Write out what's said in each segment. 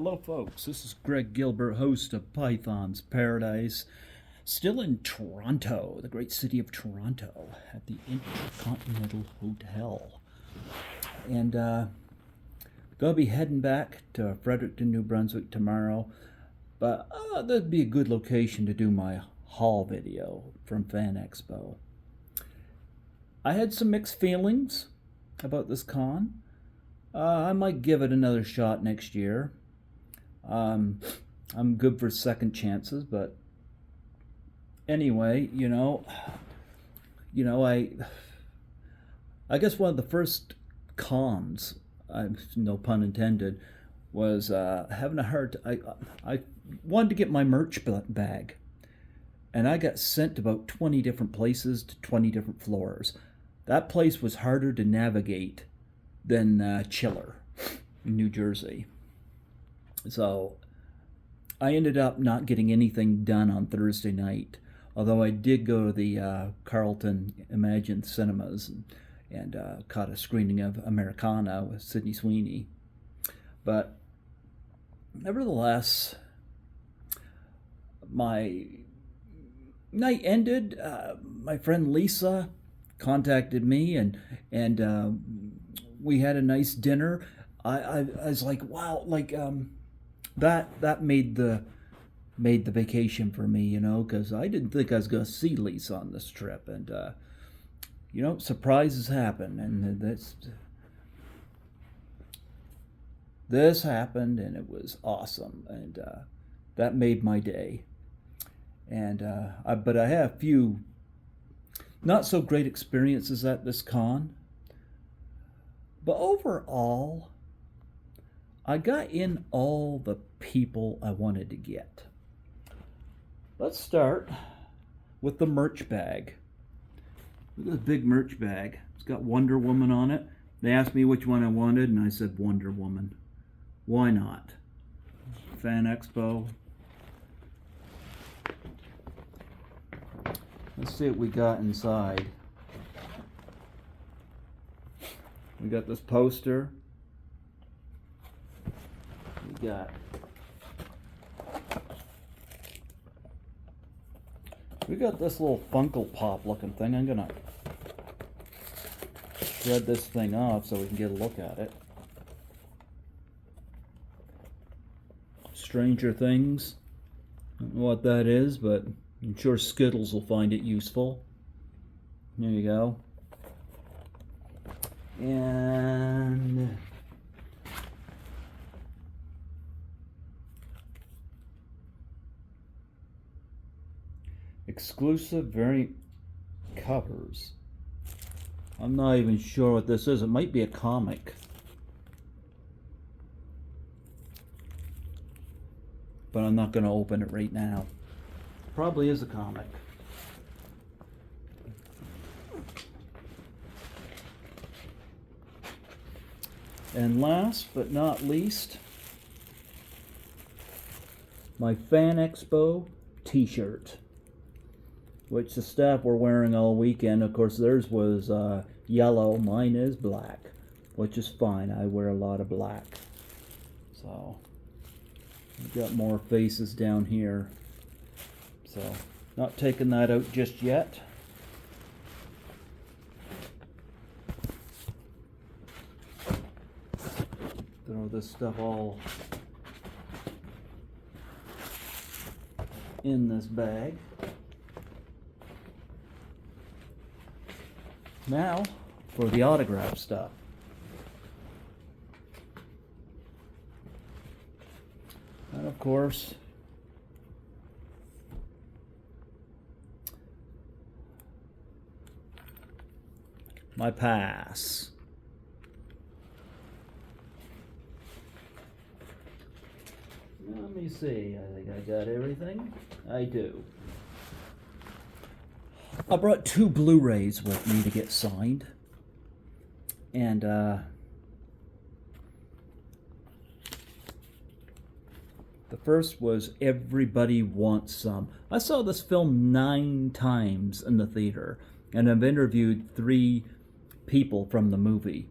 Hello, folks. This is Greg Gilbert, host of Python's Paradise, still in Toronto, the great city of Toronto, at the Intercontinental Hotel. And gonna be heading back to Fredericton, New Brunswick tomorrow, but that'd be a good location to do my haul video from Fan Expo. I had some mixed feelings about this con. I might give it another shot next year. I'm good for second chances, but anyway, I guess one of the first cons, no pun intended, was having a hard. I wanted to get my merch bag, and I got sent to about 20 different places to 20 different floors. That place was harder to navigate than Chiller in New Jersey. So I ended up not getting anything done on Thursday night, although I did go to the Carlton Imagine Cinemas and caught a screening of Americana with Sydney Sweeney. But nevertheless, my night ended. My friend Lisa contacted me, and we had a nice dinner. I was like, wow, that made the vacation for me, because I didn't think I was going to see Lisa on this trip, and surprises happen, and this happened, and it was awesome, and that made my day. And but I had a few not so great experiences at this con, but overall, I got in all the people I wanted to get. Let's start with the merch bag. Look at this big merch bag. It's got Wonder Woman on it. They asked me which one I wanted, and I said Wonder Woman. Why not? Fan Expo. Let's see what we got inside. We got this poster. We got this little Funko Pop looking thing. I'm gonna shred this thing off so we can get a look at it. Stranger Things. I don't know what that is, but I'm sure Skittles will find it useful. There you go. And exclusive variant covers. I'm not even sure what this is. It might be a comic. But I'm not going to open it right now. Probably is a comic. And last but not least, my Fan Expo t-shirt, which the staff were wearing all weekend. Of course, theirs was yellow. Mine is black, which is fine. I wear a lot of black. So, we've got more faces down here. So, not taking that out just yet. Throw this stuff all in this bag. Now, for the autograph stuff. And of course, my pass. Let me see, I think I got everything. I do. I brought 2 Blu-rays with me to get signed. And the first was Everybody Wants Some. I saw this film 9 times in the theater, and I've interviewed 3 people from the movie.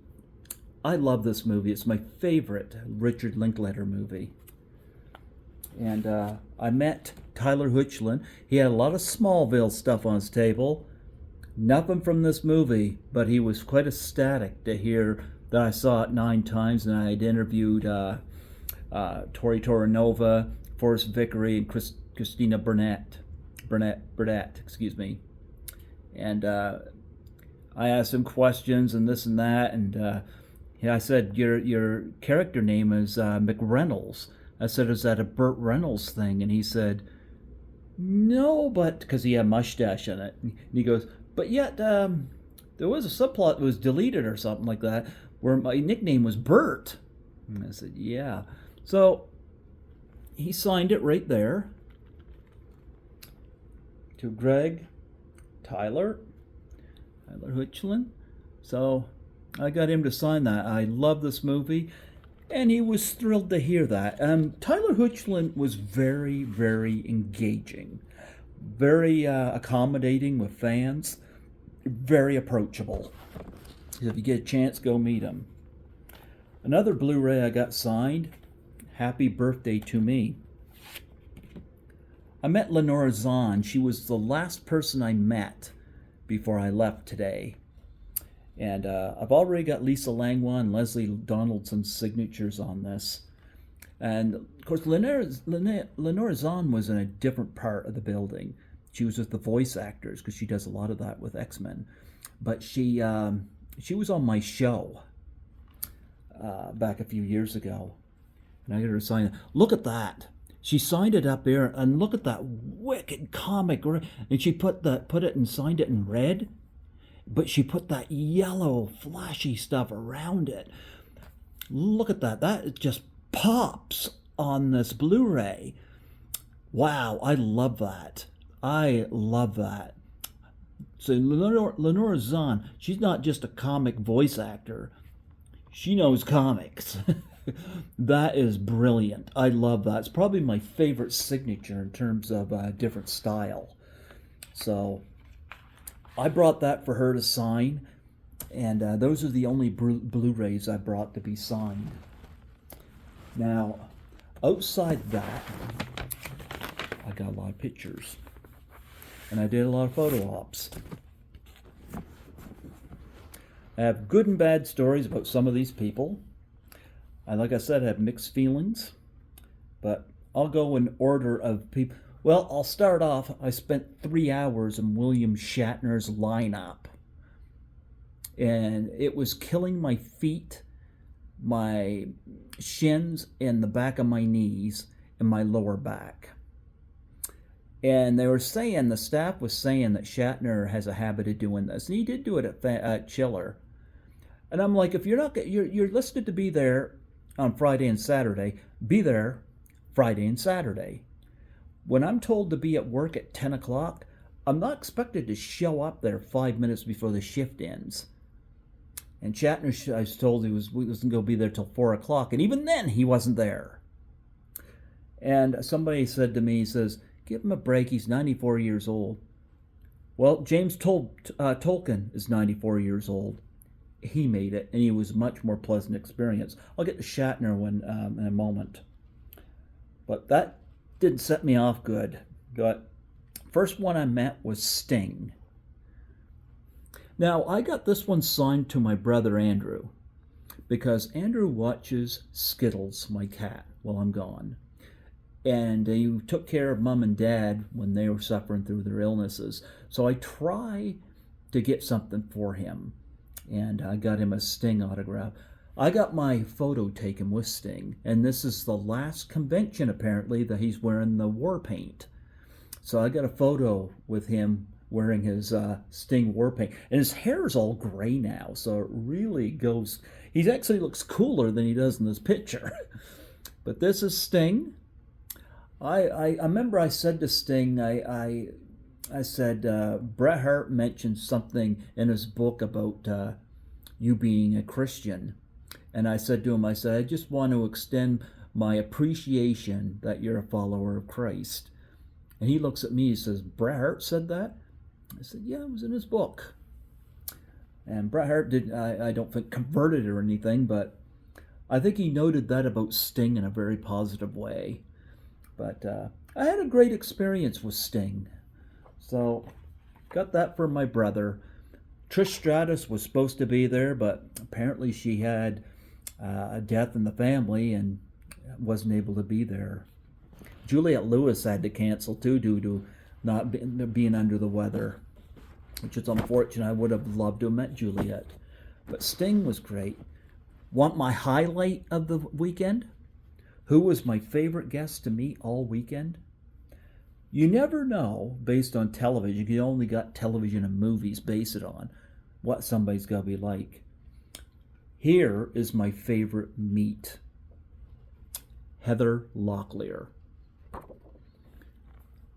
I love this movie. It's my favorite Richard Linklater movie. And I met Tyler Hoechlin. He had a lot of Smallville stuff on his table. Nothing from this movie, but he was quite ecstatic to hear that I saw it 9 times, and I had interviewed Tori Toranova, Forrest Vickery, and Christina Burnett, excuse me. And I asked him questions and this and that, and I said, your character name is McReynolds. I said, is that a Burt Reynolds thing? And he said, no, but because he had a mustache in it. And he goes, but yet there was a subplot that was deleted or something like that where my nickname was Burt. And I said, yeah. So he signed it right there to Greg Tyler Hoechlin. So I got him to sign that. I love this movie, and he was thrilled to hear that. Tyler Hoechlin was very, very engaging, very accommodating with fans, very approachable. If you get a chance, go meet him. Another Blu-ray I got signed, Happy Birthday to Me. I met Lenora Zahn. She was the last person I met before I left today. And I've already got Lisa Langlois and Leslie Donaldson's signatures on this. And, of course, Lenora Zahn was in a different part of the building. She was with the voice actors, because she does a lot of that with X-Men. But she was on my show back a few years ago. And I got her to sign it. Look at that. She signed it up there, and look at that wicked comic. And she put it and signed it in red, but she put that yellow flashy stuff around it. Look at that. That just pops on this Blu-ray. Wow, I love that. I love that. So Lenora Zahn, she's not just a comic voice actor. She knows comics. That is brilliant. I love that. It's probably my favorite signature in terms of different style. So I brought that for her to sign, and those are the only Blu-rays I brought to be signed. Now, outside that, I got a lot of pictures, and I did a lot of photo ops. I have good and bad stories about some of these people. Like I said, I have mixed feelings, but I'll go in order of people. Well, I'll start off. I spent 3 hours in William Shatner's lineup, and it was killing my feet, my shins, and the back of my knees, and my lower back. And they were saying, the staff was saying that Shatner has a habit of doing this, and he did do it at Chiller. And I'm like, if you're listed to be there on Friday and Saturday, be there Friday and Saturday. When I'm told to be at work at 10 o'clock, I'm not expected to show up there 5 minutes before the shift ends. And Shatner, I was told he wasn't going to be there till 4 o'clock, and even then he wasn't there. And somebody said to me, he says, give him a break, he's 94 years old. Well, James Tolkien is 94 years old. He made it, and he was a much more pleasant experience. I'll get to Shatner in a moment. But that didn't set me off good. But first one I met was Sting. Now, I got this one signed to my brother Andrew, because Andrew watches Skittles, my cat, while I'm gone. And he took care of Mom and Dad when they were suffering through their illnesses. So I try to get something for him. And I got him a Sting autograph. I got my photo taken with Sting, and this is the last convention, apparently, that he's wearing the war paint. So I got a photo with him wearing his Sting war paint. And his hair is all gray now, so it really goes... He actually looks cooler than he does in this picture. But this is Sting. I remember I said to Sting, I said, Bret Hart mentioned something in his book about you being a Christian. And I said to him, I just want to extend my appreciation that you're a follower of Christ. And he looks at me, he says, Bret Hart said that? I said, yeah, it was in his book. And Bret Hart didn't, I don't think, converted or anything, but I think he noted that about Sting in a very positive way. But I had a great experience with Sting. So, got that for my brother. Trish Stratus was supposed to be there, but apparently she had a death in the family and wasn't able to be there. Juliette Lewis had to cancel too due to not being under the weather, which is unfortunate. I would have loved to have met Juliette. But Sting was great. Want my highlight of the weekend? Who was my favorite guest to meet all weekend? You never know, based on television. You only got television and movies base it on what somebody's going to be like. Here is my favorite meet. Heather Locklear.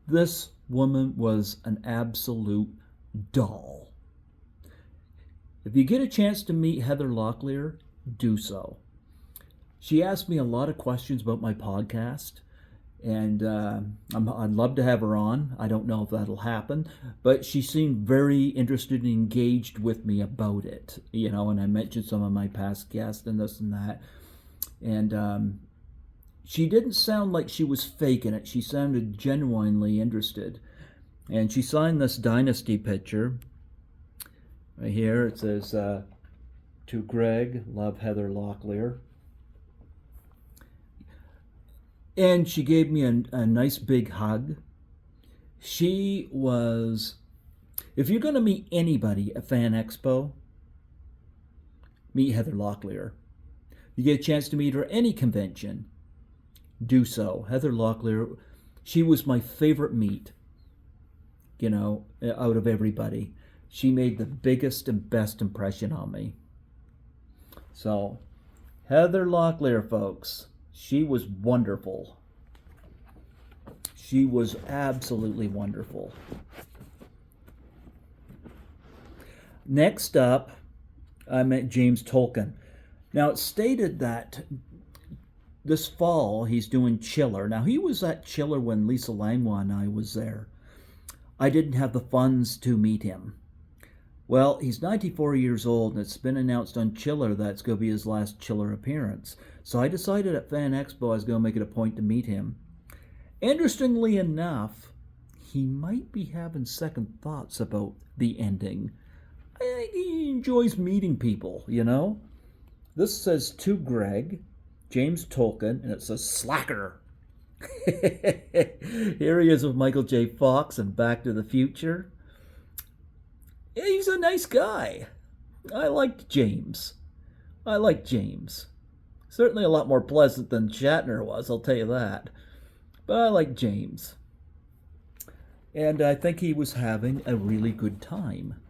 This woman was an absolute doll. If you get a chance to meet Heather Locklear, do so. She asked me a lot of questions about my podcast, and I'd love to have her on. I don't know if that'll happen, but she seemed very interested and engaged with me about it, and I mentioned some of my past guests and this and that. And she didn't sound like she was faking it. She sounded genuinely interested. And she signed this Dynasty picture. Right here it says, to Greg, love Heather Locklear. And she gave me a nice big hug. She was, if you're going to meet anybody at Fan Expo, meet Heather Locklear. You get a chance to meet her at any convention, do so. Heather Locklear, she was my favorite meet, out of everybody. She made the biggest and best impression on me. So, Heather Locklear, folks. She was wonderful. She was absolutely wonderful. Next up, I met James Tolkien. Now, it's stated that this fall he's doing Chiller. Now, he was at Chiller when Lisa Langlois and I was there. I didn't have the funds to meet him. Well, he's 94 years old, and it's been announced on Chiller that it's going to be his last Chiller appearance. So I decided at Fan Expo I was going to make it a point to meet him. Interestingly enough, he might be having second thoughts about the ending. I think he enjoys meeting people, This says, to Greg, James Tolkien, and it says, slacker. Here he is with Michael J. Fox and Back to the Future. He's a nice guy. I liked James. Certainly a lot more pleasant than Shatner was, I'll tell you that. But I like James. And I think he was having a really good time.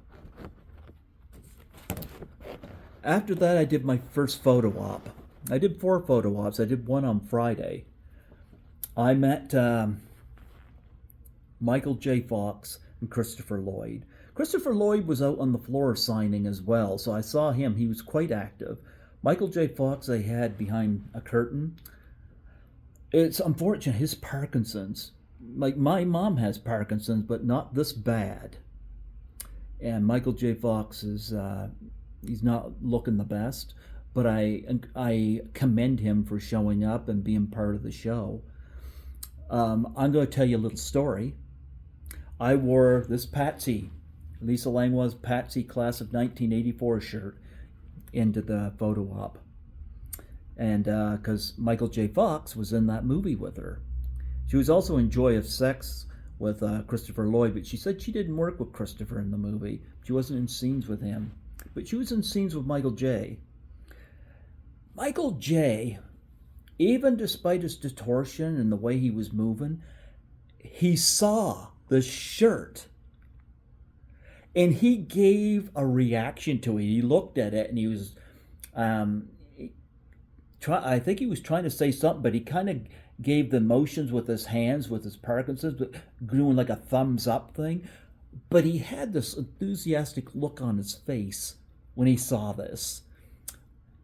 After that, I did my first photo op. I did 4 photo ops. I did one on Friday. I met Michael J. Fox and Christopher Lloyd. Christopher Lloyd was out on the floor signing as well, so I saw him. He was quite active. Michael J. Fox I had behind a curtain. It's unfortunate, his Parkinson's. Like, my mom has Parkinson's, but not this bad. And Michael J. Fox is, he's not looking the best, but I commend him for showing up and being part of the show. I'm going to tell you a little story. I wore this Patsy, Lisa Langlois' Patsy Class of 1984 shirt into the photo op. And because Michael J. Fox was in that movie with her. She was also in Joy of Sex with Christopher Lloyd, but she said she didn't work with Christopher in the movie. She wasn't in scenes with him. But she was in scenes with Michael J. Michael J., even despite his distortion and the way he was moving, he saw the shirt. And he gave a reaction to it. He looked at it and he was, I think he was trying to say something, but he kind of gave the motions with his hands, with his Parkinson's, doing like a thumbs up thing. But he had this enthusiastic look on his face when he saw this.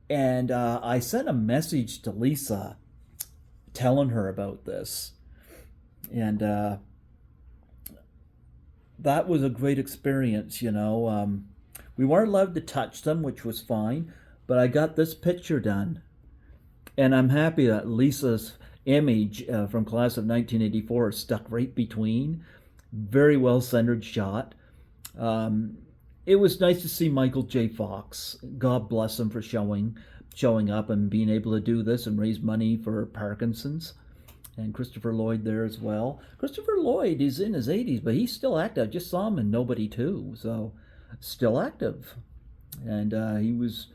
And I sent a message to Lisa telling her about this. And that was a great experience, We weren't allowed to touch them, which was fine. But I got this picture done. And I'm happy that Lisa's image from class of 1984 is stuck right between. Very well centered shot. Um, it was nice to see Michael J. Fox. God bless him for showing up and being able to do this and raise money for Parkinson's. And Christopher Lloyd there as well. Christopher Lloyd is in his 80s, but he's still active. I just saw him in Nobody 2, so still active. And he was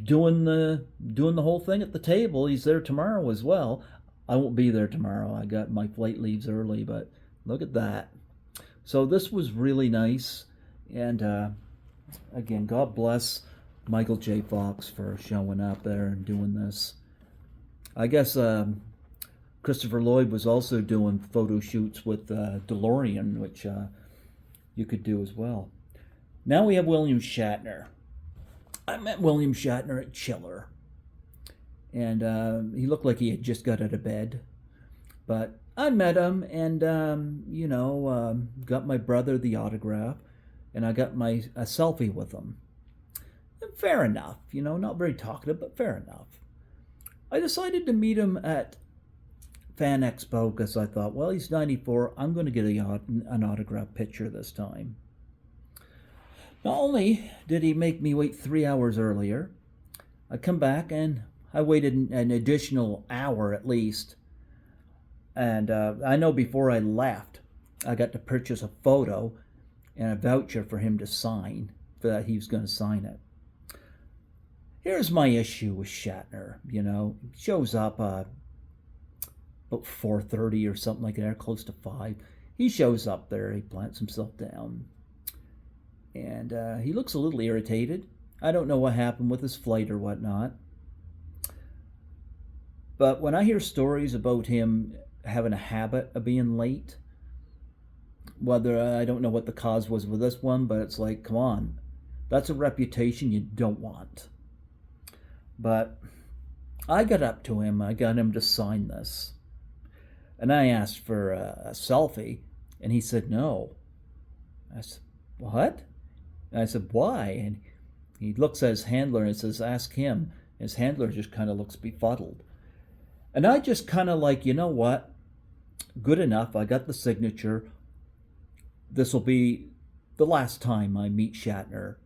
doing the whole thing at the table. He's there tomorrow as well. I won't be there tomorrow. I got my flight leaves early, but look at that. So this was really nice. And again, God bless Michael J. Fox for showing up there and doing this. I guess Christopher Lloyd was also doing photo shoots with DeLorean, which you could do as well. Now we have William Shatner. I met William Shatner at Chiller, and he looked like he had just got out of bed. But I met him, and got my brother the autograph, and I got a selfie with him. And fair enough, not very talkative, but fair enough. I decided to meet him at Fan Expo because I thought, well, he's 94. I'm going to get an autograph picture this time. Not only did he make me wait 3 hours earlier, I come back and I waited an additional hour at least. And I know before I left, I got to purchase a photo and a voucher for him to sign, that he was going to sign it. Here's my issue with Shatner, He shows up about 4:30 or something like that, close to 5. He shows up there, he plants himself down. And he looks a little irritated. I don't know what happened with his flight or whatnot. But when I hear stories about him having a habit of being late, whether I don't know what the cause was with this one, but it's like, come on, that's a reputation you don't want. But I got up to him. I got him to sign this. And I asked for a selfie, and he said no. I said, what? And I said, why? And he looks at his handler and says, ask him. His handler just kind of looks befuddled. And I just kind of like, you know what? Good enough. I got the signature. This will be the last time I meet Shatner.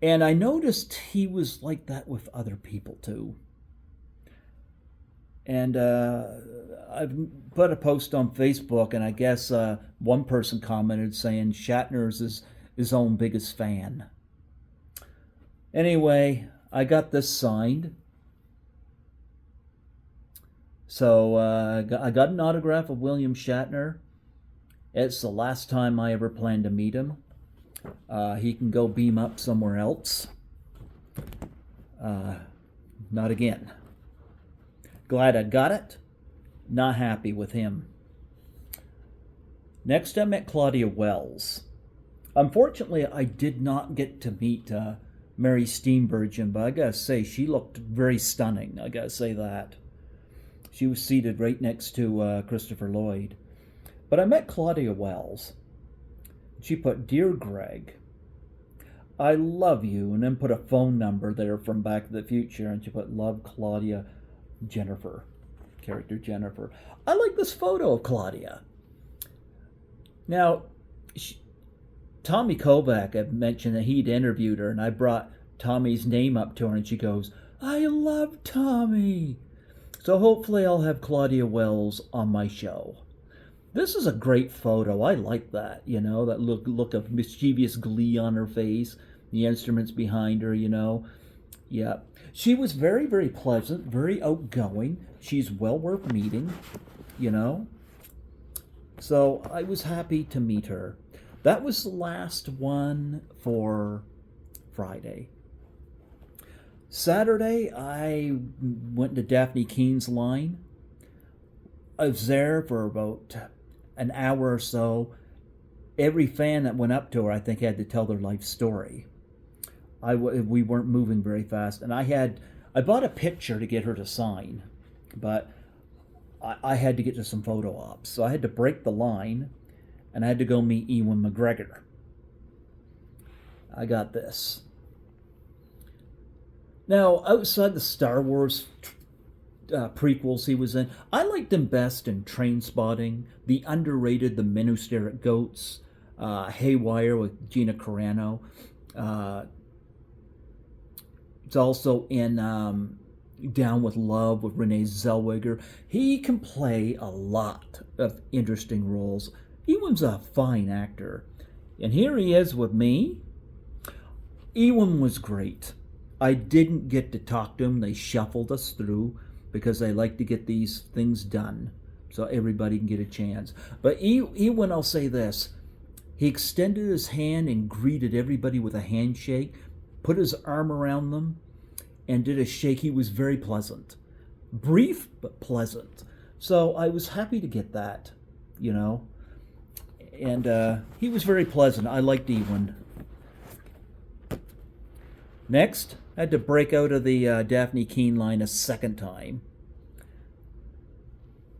And I noticed he was like that with other people too. And I've put a post on Facebook, and I guess one person commented saying Shatner's his own biggest fan. Anyway, I got this signed. So I got an autograph of William Shatner. It's the last time I ever plan to meet him. He can go beam up somewhere else. Not again. Glad I got it. Not happy with him. Next, I met Claudia Wells. Unfortunately, I did not get to meet Mary Steenburgen, but I gotta say, she looked very stunning. I gotta say that. She was seated right next to Christopher Lloyd. But I met Claudia Wells. She put, Dear Greg, I love you, and then put a phone number there from Back to the Future, and she put, love Claudia Jennifer, character Jennifer. I like this photo of Claudia. Now, Tommy Kovac had mentioned that he'd interviewed her, and I brought Tommy's name up to her, and she goes, I love Tommy. So hopefully I'll have Claudia Wells on my show. This is a great photo. I like that, that look of mischievous glee on her face, the instruments behind her, Yeah. She was very, very pleasant, very outgoing. She's well worth meeting, So I was happy to meet her. That was the last one for Friday. Saturday, I went to Daphne Keene's line. I was there for about an hour or so. Every fan that went up to her, I think, had to tell their life story. We weren't moving very fast, and I bought a picture to get her to sign, but I had to get to some photo ops, so I had to break the line, and I had to go meet Ewan McGregor. I got this. Now, outside the Star Wars prequels he was in. I liked him best in Train Spotting, the underrated The Men Who Stare at Goats, Haywire with Gina Carano. Uh, it's also in Down with Love with Renee Zellweger. He can play a lot of interesting roles. Ewan's a fine actor. And here he is with me. Ewan was great. I didn't get to talk to him. They shuffled us through because they like to get these things done so everybody can get a chance. But Ewan, I'll say this. He extended his hand and greeted everybody with a handshake, put his arm around them, and did a shake. He was very pleasant. Brief, but pleasant. So I was happy to get that, you know. And he was very pleasant. I liked Ewan. Next, I had to break out of the Daphne Keene line a second time.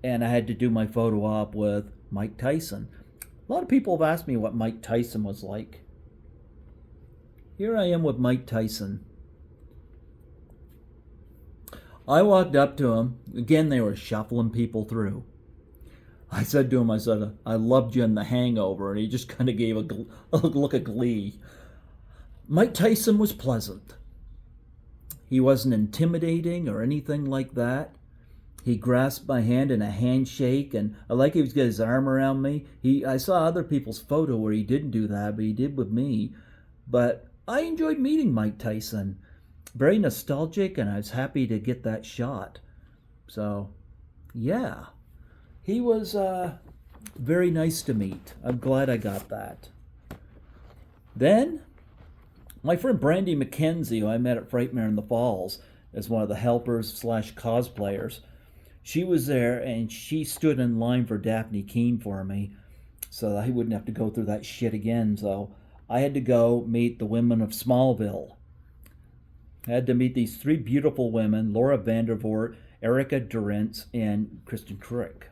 And I had to do my photo op with Mike Tyson. A lot of people have asked me what Mike Tyson was like. Here I am with Mike Tyson. I walked up to him. Again, they were shuffling people through. I said to him, I loved you in The Hangover. And he just kind of gave a look of glee. Mike Tyson was pleasant. He wasn't intimidating or anything like that. He grasped my hand in a handshake, and I like he was got his arm around me. I saw other people's photo where he didn't do that, but he did with me. But I enjoyed meeting Mike Tyson. Very nostalgic, and I was happy to get that shot. So, yeah. He was very nice to meet. I'm glad I got that. Then, my friend Brandy McKenzie, who I met at Frightmare in the Falls as one of the helpers / cosplayers, she was there and she stood in line for Daphne Keene for me so that I wouldn't have to go through that shit again. So I had to go meet the women of Smallville. I had to meet these three beautiful women, Laura Vandervoort, Erica Durrance, and Kristen Crick.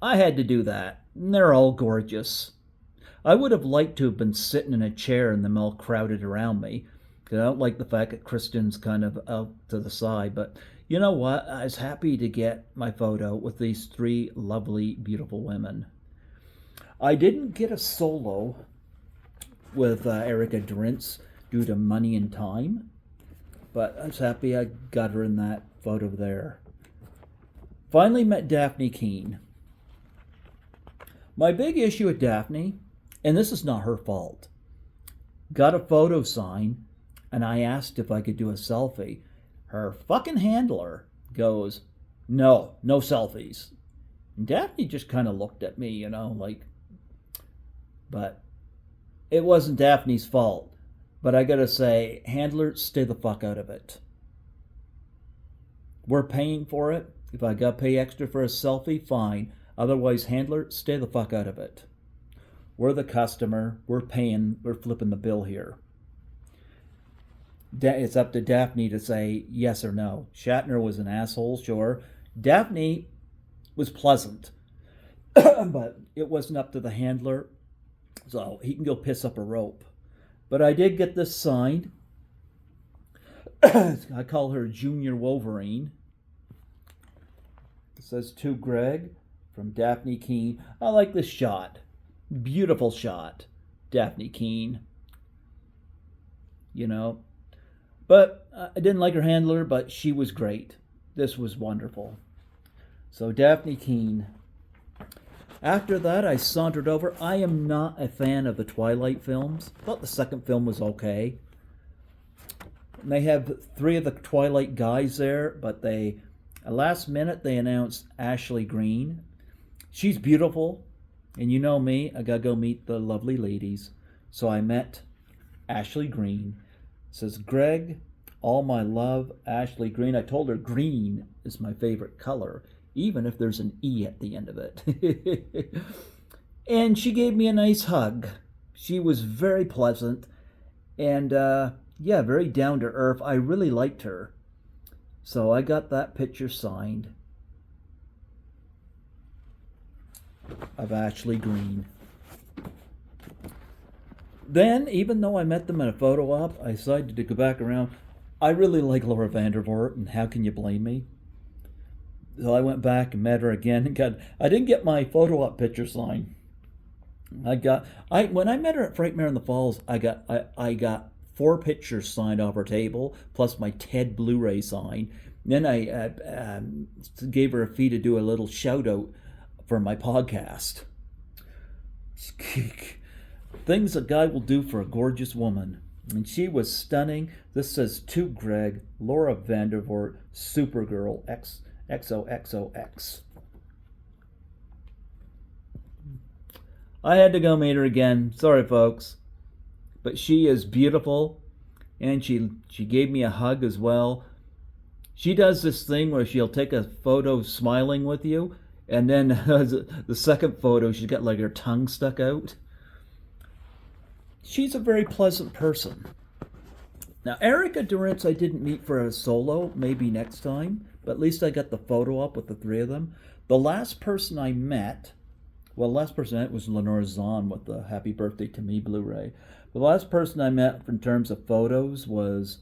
I had to do that. And they're all gorgeous. I would have liked to have been sitting in a chair and them all crowded around me. Because I don't like the fact that Kristen's kind of out to the side. But you know what? I was happy to get my photo with these three lovely, beautiful women. I didn't get a solo with Erica Durrance due to money and time. But I was happy I got her in that photo there. Finally met Daphne Keene. My big issue with Daphne, and this is not her fault, got a photo sign, and I asked if I could do a selfie. Her fucking handler goes, no selfies. And Daphne just kind of looked at me, you know, like, but it wasn't Daphne's fault. But I gotta say, handler, stay the fuck out of it. We're paying for it. If I gotta pay extra for a selfie, fine. Otherwise, handler, stay the fuck out of it. We're the customer. We're paying. We're flipping the bill here. It's up to Daphne to say yes or no. Shatner was an asshole, sure. Daphne was pleasant. But it wasn't up to the handler. So he can go piss up a rope. But I did get this signed. I call her Junior Wolverine. It says to Greg from Daphne Keene. I like this shot. Beautiful shot. Daphne Keene. You know. But I didn't like her handler, but she was great. This was wonderful. So Daphne Keene. After that, I sauntered over. I am not a fan of the Twilight films. Thought the second film was okay. And they have three of the Twilight guys there, but last minute, they announced Ashley Greene. She's beautiful, and you know me, I gotta go meet the lovely ladies. So I met Ashley Greene. It says, Greg, all my love, Ashley Greene. I told her green is my favorite color, even if there's an E at the end of it. And she gave me a nice hug. She was very pleasant and, very down to earth. I really liked her. So I got that picture signed of Ashley Greene. Then, even though I met them in a photo op, I decided to go back around. I really like Laura Vandervoort, and how can you blame me? So I went back and met her again, and I didn't get my photo op picture signed. I when I met her at Frightmare in the Falls, I got 4 pictures signed off her table plus my TED Blu-ray sign. Then I gave her a fee to do a little shout out for my podcast. Things a guy will do for a gorgeous woman. And she was stunning. This says to Greg, Laura Vandervoort, Supergirl, XOXOX. I had to go meet her again. Sorry, folks. But she is beautiful. And she gave me a hug as well. She does this thing where she'll take a photo smiling with you. And then the second photo, she's got like her tongue stuck out. She's a very pleasant person. Now, Erica Durance I didn't meet for a solo, maybe next time, but at least I got the photo up with the 3 of them. The last person I met was Lenore Zahn with the Happy Birthday to Me Blu-ray. The last person I met in terms of photos was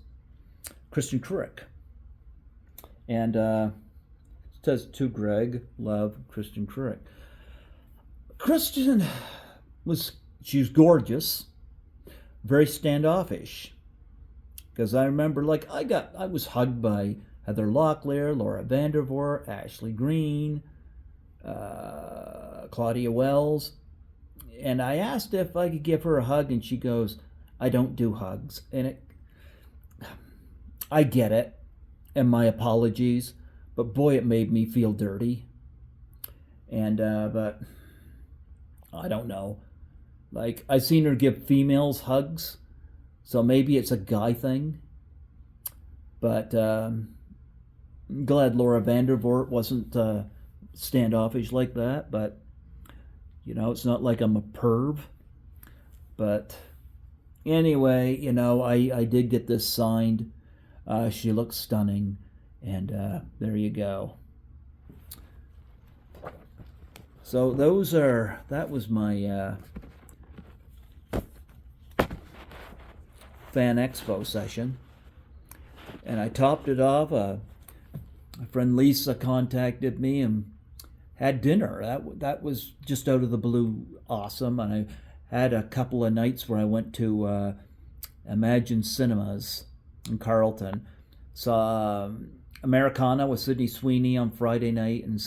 Kristen Crick. And it says to Greg, love, Kristen Crick. Kristen she's gorgeous. Very standoffish, because I remember I was hugged by Heather Locklear, Laura Vandervoort, Ashley Green, Claudia Wells, and I asked if I could give her a hug, and she goes, "I don't do hugs," and I get it, and my apologies, but boy, it made me feel dirty, and but I don't know. Like, I've seen her give females hugs, so maybe it's a guy thing. But I'm glad Laura Vandervoort wasn't standoffish like that. But, it's not like I'm a perv. But anyway, I did get this signed. She looks stunning. And there you go. So that was my Fan Expo session, and I topped it off. My friend Lisa contacted me and had dinner. That was just out of the blue awesome. And I had a couple of nights where I went to Imagine Cinemas in Carlton. Saw Americana with Sydney Sweeney on Friday night and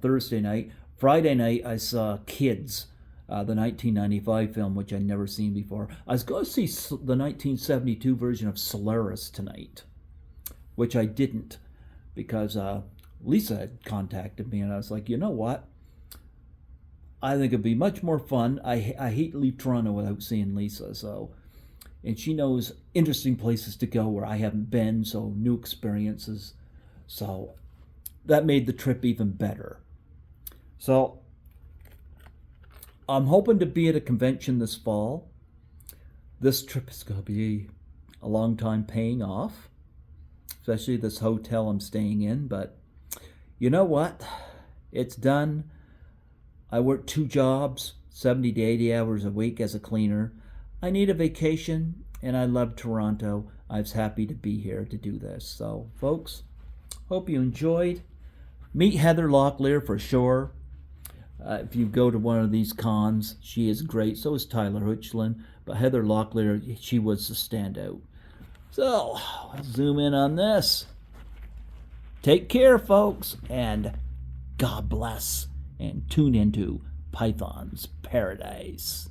Thursday night. Friday night I saw Kids, the 1995 film, which I'd never seen before. I was going to see the 1972 version of Solaris tonight, which I didn't, because Lisa had contacted me, and I was like, you know what? I think it'd be much more fun. I hate to leave Toronto without seeing Lisa, and she knows interesting places to go where I haven't been, so new experiences. So that made the trip even better. So I'm hoping to be at a convention this fall. This trip is going to be a long time paying off, especially this hotel I'm staying in. But you know what? It's done. I work 2 jobs, 70 to 80 hours a week as a cleaner. I need a vacation, and I love Toronto. I was happy to be here to do this. So, folks, hope you enjoyed. Meet Heather Locklear for sure. If you go to one of these cons, she is great. So is Tyler Hoechlin. But Heather Locklear, she was the standout. So, let's zoom in on this. Take care, folks, and God bless. And tune into Python's Paradise.